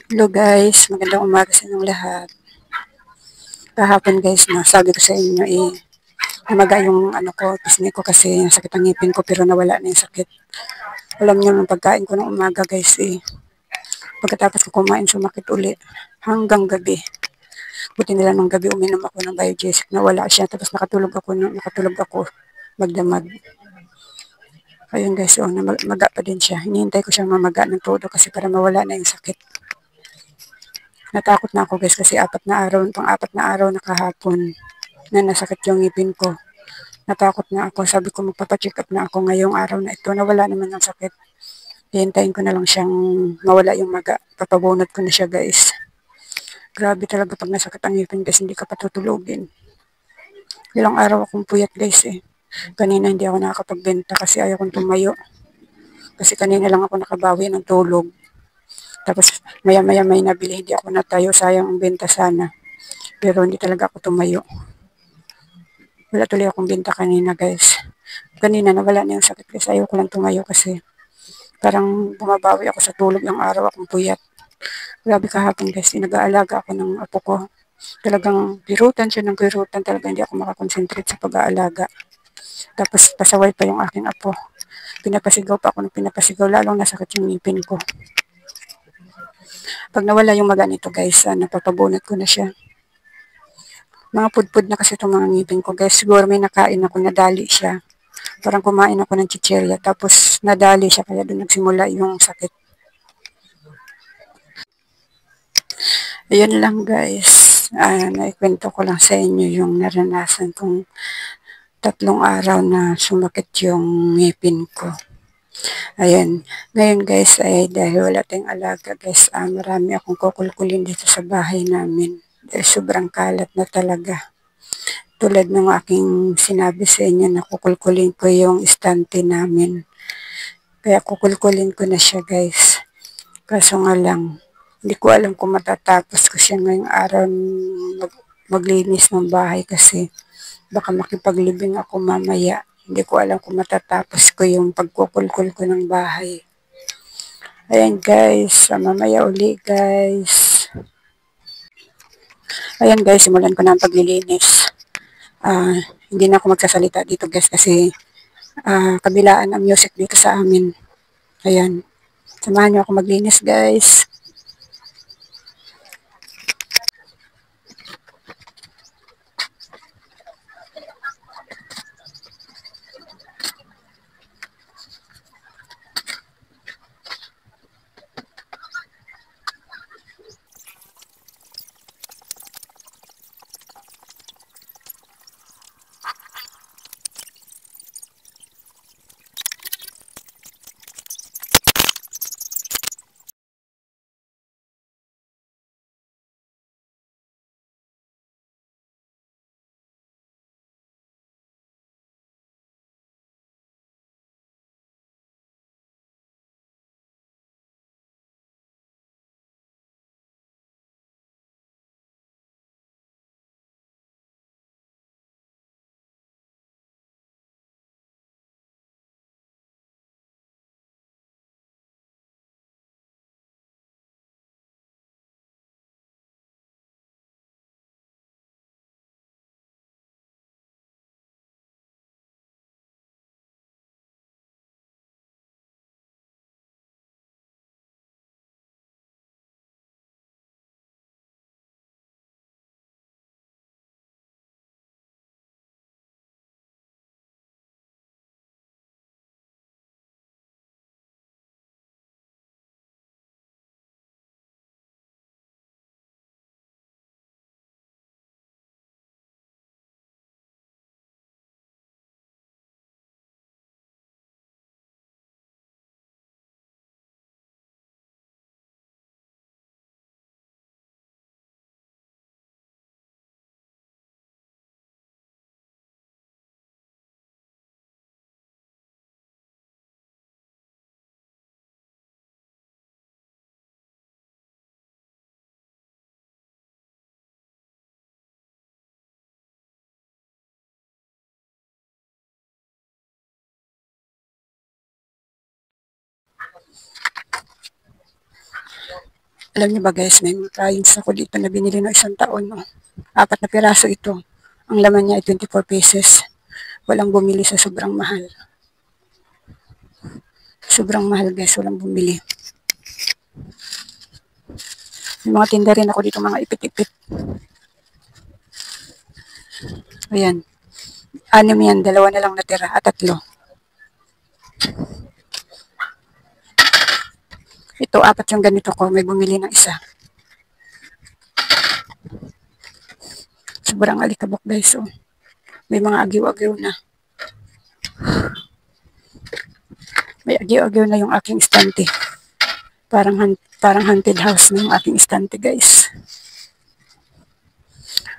Hello guys, magandang umaga sa inyong lahat. Kahapon guys, nasabi ko sa inyo umaga yung pisngi ko kasi sakit ang ngipin ko pero nawala na yung sakit. Alam niyo nung pagkain ko ng umaga guys pagkatapos ko kumain sumakit uli hanggang gabi. Buti nila nung gabi uminom ako ng Biogesic, nawala siya tapos nakatulog ako magdamag. Ayun guys, namaga pa din siya. Hinihintay ko siyang mamaga ng todo kasi para mawala na yung sakit. Natakot na ako guys kasi pang-apat na araw na kahapon na nasakit yung ngipin ko. Natakot na ako. Sabi ko magpapacheck up na ako ngayong araw na ito. Nawala naman ang sakit. Hihintayin ko na lang siyang mawala yung maga. Papabunot ko na siya guys. Grabe talaga pag nasakit ang ngipin guys. Hindi ka patutulugin. Ilang araw akong puyat guys eh. Kanina hindi ako nakakapagbenta kasi ayaw kong tumayo. Kasi kanina lang ako nakabawi ng tulog. Tapos maya-maya may nabili. Hindi ako natayo. Sayang ang benta sana. Pero hindi talaga ako tumayo. Wala tuloy akong benta kanina guys. Kanina nawala na yung sakit kasi ayoko lang tumayo kasi parang bumabawi ako sa tulog ng araw akong puyat. Grabe kahapon guys, nag-aalaga ako ng apo ko. Talagang pirutan siya ng pirutan. Talaga hindi ako makakonsentrate sa pag-aalaga. Tapos pasaway pa yung aking apo. Pinapasigaw pa ako ng pinapasigaw. Lalong nasakit yung ngipin ko. Pag nawala yung maga nito guys, napapabunot ko na siya. Mga pudpud na kasi itong mga ngipin ko guys. Siguro may nakain ako, nadali siya. Parang kumain ako ng chichirya tapos nadali siya kaya doon nagsimula yung sakit. Ayun lang guys. Naikwento ko lang sa inyo yung naranasan kong 3 araw na sumakit yung ngipin ko. Ayan. Ngayon guys ay dahil wala tayong alaga guys, marami akong kukulkulin dito sa bahay namin. Dahil sobrang kalat na talaga. Tulad ng aking sinabi sa inyo na kukulkulin ko yung istante namin. Kaya kukulkulin ko na siya guys. Kaso nga lang, hindi ko alam kung matatapos ko siya ngayong araw maglinis ng bahay kasi baka makipaglibing ako mamaya. Hindi ko alam kung matatapos ko yung pagkukulkul ko ng bahay. Ayan guys, mamaya uli guys. Ayan guys, simulan ko na ang paglilinis. Hindi na ako magsasalita dito guys kasi kabilaan ang music dito sa amin. Ayan. Samahan niyo ako maglinis guys. Alam niyo ba guys, may mga clients ako dito na binili ng 1 taon. No? 4 na piraso ito. Ang laman niya ay 24 pesos. Walang bumili sa sobrang mahal. Sobrang mahal guys, walang bumili. May mga tinda rin ako dito, mga ipit-ipit. Ayan. 6 yan, 2 na lang natira at 3. Ito, 4 yung ganito ko. May bumili ng 1. Sobrang alikabok guys. Oh. May mga agyo-agyo na. May agyo-agyo na yung aking estante. Parang haunted house na yung aking estante guys.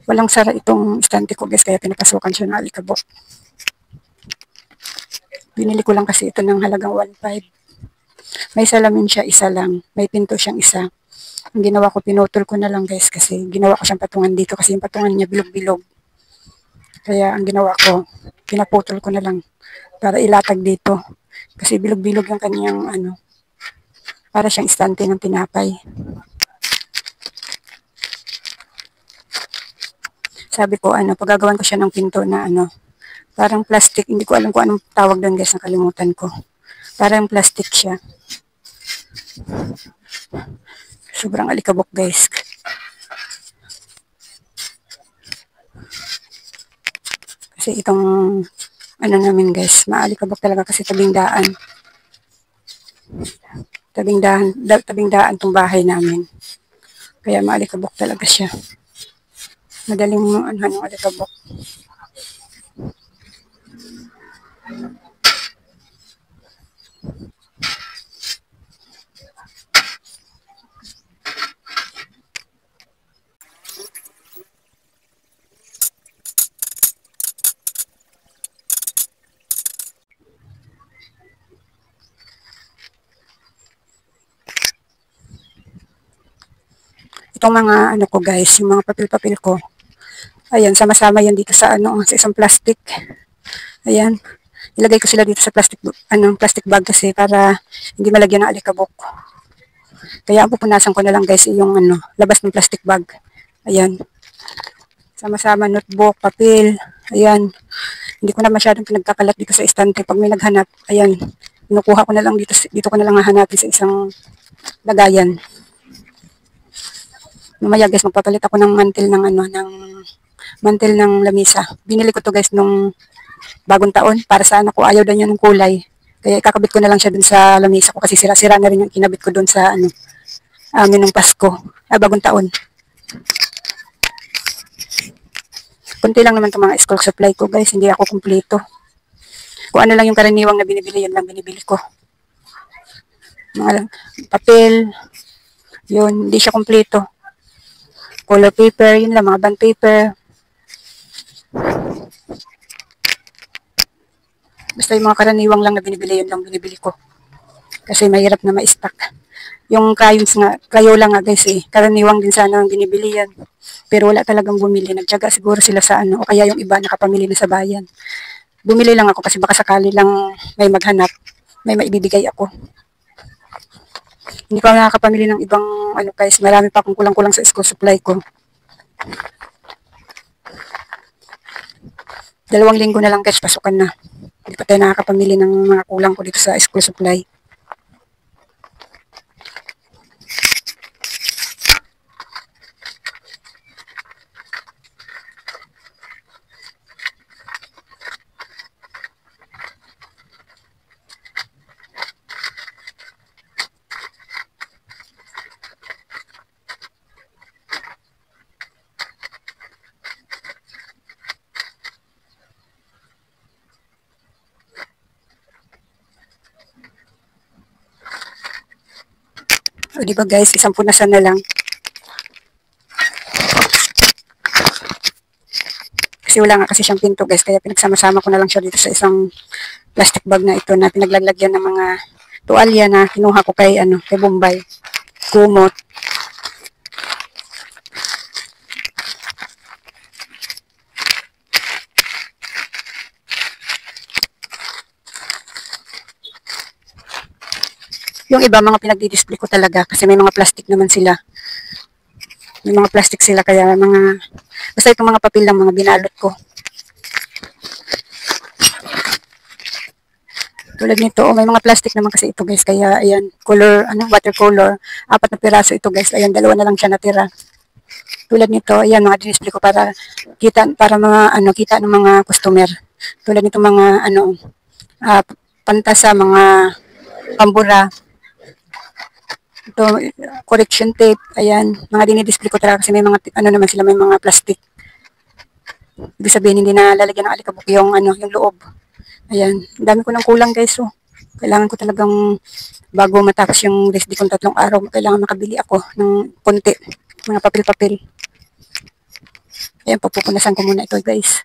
Walang sara itong estante ko guys, kaya pinapasukan siya ng alikabok. Binili ko lang kasi ito ng halagang 1.5. May salamin siya, 1 lang. May pinto siyang 1. Ang ginawa ko, pinutol ko na lang guys kasi ginawa ko siyang patungan dito kasi yung patungan niya bilog-bilog. Kaya ang ginawa ko, pinaputol ko na lang para ilatag dito. Kasi bilog-bilog yung kanyang para siyang estante ng tinapay. Sabi ko, pagagawan ko siya ng pinto na parang plastic. Hindi ko alam kung anong tawag doon guys, nakalimutan ko. Parang plastic siya. Sobrang alikabok guys. Kasi itong namin guys, maalikabok talaga kasi tabing daan. Tabing daan tong bahay namin. Kaya maalikabok talaga siya. Madaling yung alikabok. Itong mga ko guys, yung mga papel-papel ko. Ayan, sama-sama yan dito sa sa isang plastic. Ayan. Ilagay ko sila dito sa plastic bag kasi para hindi malagyan ng alikabok. Kaya ang pupunasan ko na lang guys yung labas ng plastic bag. Ayan. Sama-sama notebook, papel. Ayan. Hindi ko na masyadong pinagkakalat dito sa estante pag may naghanap. Ayan. Kinukuha ko na lang dito ko na lang hahanapin sa isang lagayan. Mamaya guys, magpapalit ako ng mantel ng lamisa. Binili ko to guys nung bagong taon para sa anak ko. Ayaw daw niya ng kulay. Kaya ikakabit ko na lang siya dun sa lamisa ko kasi sira-sira na rin yung kinabit ko dun sa amin ng Pasko. Bagong taon. Kunti lang naman itong mga school supply ko guys. Hindi ako kumpleto. Kung ano lang yung karaniwang na binibili, yan lang binibili ko. Mga papel. Yun, hindi siya kumpleto. Color paper, yun lang, mga bond paper. Basta yung mga karaniwang lang na binibili, yun lang binibili ko. Kasi mahirap na ma-stock. Yung crayons nga, Crayola nga guys karaniwang din sana ang binibili yan. Pero wala talagang bumili. Nagtiyaga siguro sila sa o kaya yung iba nakapamili na sa bayan. Bumili lang ako kasi baka sakali lang may maghanap, may maibibigay ako. Hindi ko nakakapamili ng ibang guys, marami pa akong kulang-kulang sa school supply ko. 2 linggo na lang guys, pasukan na. Hindi pa tayo nakakapamili ng mga kulang ko dito sa school supply. O diba guys, isang punasan na lang. Kasi wala nga kasi siyang pinto guys, kaya pinagsama-sama ko na lang siya dito sa isang plastic bag na ito na pinaglagyan ng mga tuwalya na kinuha ko kay Bombay. Kumot. Yung iba, mga pinagdi-display ko talaga kasi may mga plastic naman sila. May mga plastic sila kaya basta itong mga papel lang mga binalot ko. Tulad nito, may mga plastic naman kasi ito guys, kaya ayan, watercolor, 4 na piraso ito guys, ayan, 2 na lang siya natira. Tulad nito, ayan, mga display ko para kita ng mga customer. Tulad nito mga ah, pantasa, mga pambura, ito, correction tape, ayan, mga dinidisplay ko talaga kasi may mga, naman sila, may mga plastic. Ibig sabihin, hindi na lalagyan ng alikabok yung loob. Ayan, ang dami ko ng kulang guys, oh. Kailangan ko talagang, bago matapos yung rest day kong 3 araw, kailangan makabili ako ng konti, mga papel-papel. Ayan, pupunasan ko muna ito guys.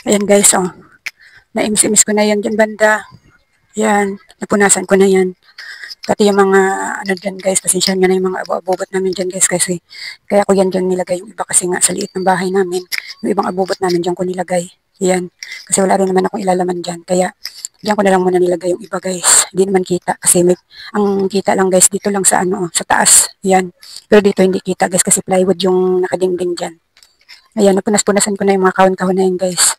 Ayan guys, oh. Naimis-imis ko na yan dyan banda. Yan, napunasan ko na yan. Pati yung mga dyan guys, pasensya nyo na yung mga abubot namin dyan guys kasi kaya ko yan dyan nilagay yung iba kasi nga sa liit ng bahay namin. Yung ibang abubot namin dyan ko nilagay. Yan. Kasi wala rin naman akong ilalaman dyan. Kaya dyan ko na lang muna nilagay yung iba guys. Hindi naman kita kasi ang kita lang guys dito lang sa taas. Yan. Pero dito hindi kita guys kasi plywood yung nakadingding dyan. Ayan, napunas-punasan ko na yung mga kahon-kahon na yun guys.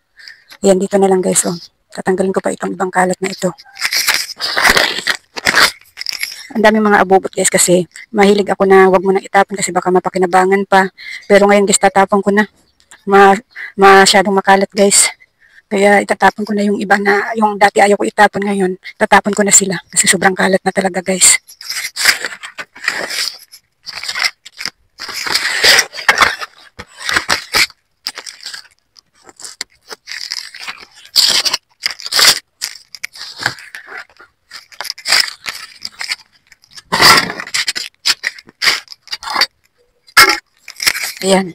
Ayan, dito na lang guys, oh. Tatanggalin ko pa itong ibang kalat na ito. Ang dami mga abubot guys kasi mahilig ako na wag mo nang itapon kasi baka mapakinabangan pa. Pero ngayon guys, tatapon ko na. Ma Masyadong makalat guys. Kaya itatapon ko na yung iba na, yung dati ayaw ko itapon ngayon, tatapon ko na sila kasi sobrang kalat na talaga guys. Ayan.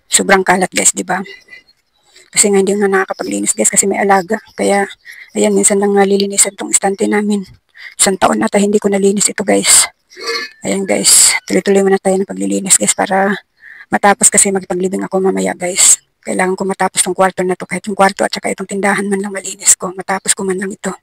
Sobrang kalat guys, di ba? Kasi nga hindi nga nakakapaglinis guys kasi may alaga. Kaya, ayan, minsan lang nalilinisan tong istante namin. 1 taon na tayo hindi ko nalinis ito guys. Ayan guys, tuloy-tuloy muna tayo ng paglilinis guys para matapos kasi magpaglibing ako mamaya guys. Kailangan ko matapos tong kwarto na to, kahit yung kwarto at saka itong tindahan man lang malinis ko. Matapos ko man lang ito.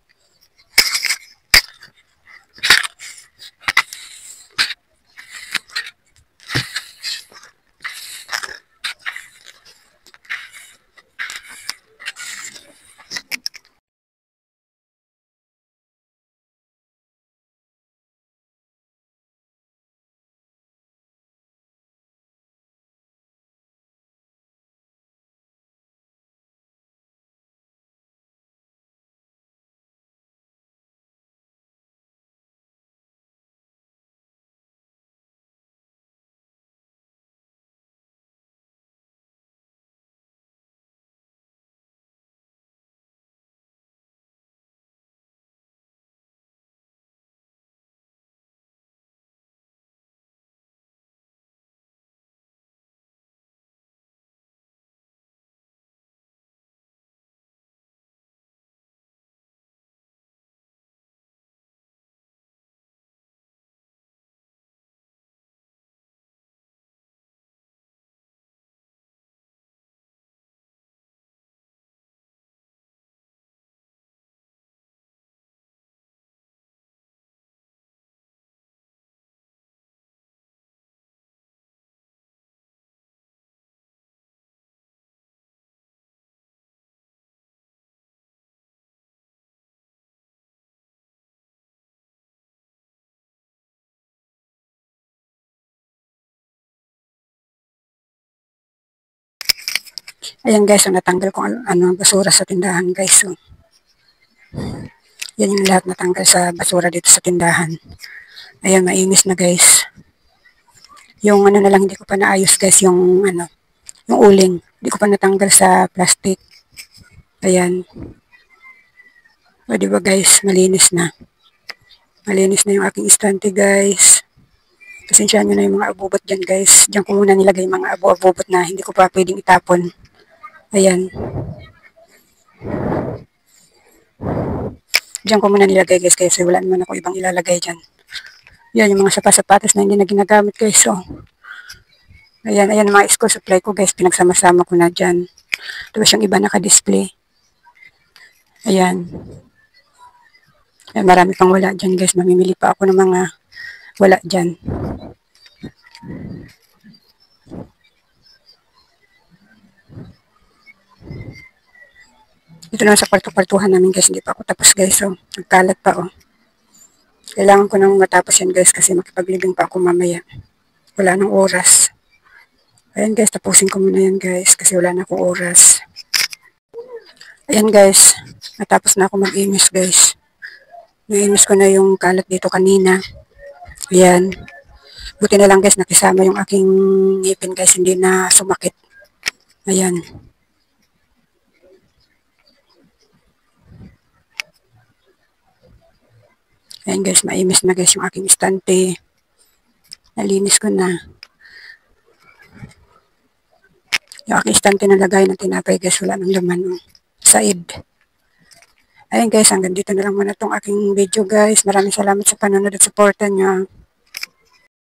Ayan guys, so natanggal ko ang basura sa tindahan guys. So, yan yung lahat natanggal sa basura dito sa tindahan. Ayan, mainis na guys. Yung ano na lang, hindi ko pa naayos guys, yung uling. Hindi ko pa natanggal sa plastic. Ayan. O diba guys, malinis na. Malinis na yung aking estante guys. Pasensyahan nyo na yung mga abubot dyan guys. Diyan ko muna nilagay yung mga abubot na hindi ko pa pwedeng itapon. Ayan. Diyan ko muna nilagay guys kasi wala naman ako ibang ilalagay dyan. Yan yung mga sapatos na hindi na ginagamit guys. So, ayan, ayan mga school supply ko guys. Pinagsama-sama ko na dyan. Tapos yung iba naka-display. Ayan. Ayan. Marami pang wala dyan guys. Mamimili pa ako ng mga wala dyan. Ito na sa kwarto-kwartuhan namin guys. Hindi pa ako tapos guys. So, nagkalat pa oh. Kailangan ko nang matapos yan guys kasi makipaglibing pa ako mamaya. Wala nang oras. Ayan guys, tapusin ko muna yan guys kasi wala na akong oras. Ayan guys, natapos na ako mag-imis guys. Naimis ko na yung kalat dito kanina. Ayan. Buti na lang guys, nakisama yung aking ngipin guys, hindi na sumakit. Ayan. Ayan guys, maimis na guys yung aking estante. Nalinis ko na. Yung aking estante na lagay ng tinapay guys, wala nang laman. Oh. Said. Ayan guys, hanggang dito na lang muna itong aking video guys. Maraming salamat sa panonood at supportan nyo.